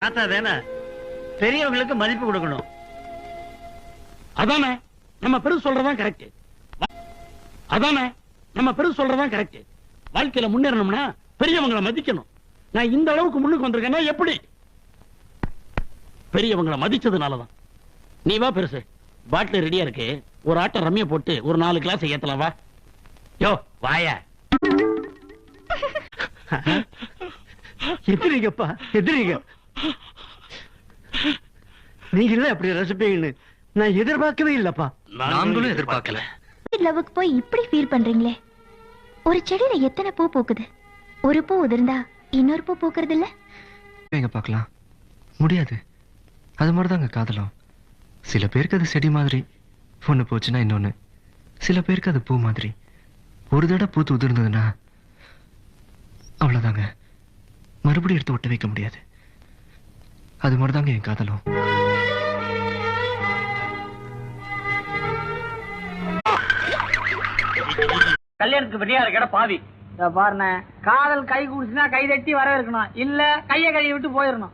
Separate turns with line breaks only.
தானே பெரியவங்களுக்கு மதிப்பு கொடுக்கணும்.
அதானே நம்ம பெரு சொல்றதான் கரெக்ட். அதானே நம்ம பெரு சொல்றதான் கரெக்ட். வாழ்க்கையில முன்னேறணும்னா பெரியவங்களை மதிக்கணும். நான் இந்த அளவுக்கு முன்னுக்கு வந்திருக்கேன்னா எப்படி? பெரியவங்களை மதிச்சதுனாலதான். நீ வா பெருசு, பாட்டில் ரெடியா இருக்கு. ஒரு ஆட்டம் ரம்மிய போட்டு ஒரு 4 கிளாஸ் ஏத்தலாம். வா யோ வாயா.
எதிரிங்கப்பா எதிரிங்க. நீங்களே அப்படி ரசிப்பீங்கன்னு நான் எதிர்பார்க்கவே இல்லப்பா.
நாங்களும் எதிர்பார்க்கல.
லவ்வுக்கு போய் இப்படி ஃபீல் பண்றீங்களே. ஒரு செடியில எத்தனை பூ பூக்குது? ஒரு பூ உதிர்ந்தா இன்னொரு பூ பூக்குறது இல்ல?
எங்க பார்க்கலாம் முடியாது. அது மாதிரிதாங்க காதலும். சில பேருக்கு அது செடி மாதிரி, ஒண்ணு போச்சுன்னா இன்னொன்னு. சில பேருக்கு அது பூ மாதிரி, ஒரு தடவை பூத்து உதிர்ந்ததுன்னா அவ்வளவுதாங்க, மறுபடியும் எடுத்து ஒட்ட வைக்க முடியாது. அது மாதிரிதாங்க என் காதலும்.
கல்யாணத்துக்கு ரெடியா இருக்கடா பாவி.
பாருண்ண, காதல் கை குடிச்சுனா கை தட்டி வர இருக்கணும், இல்ல கைய கையை விட்டு போயிடணும்.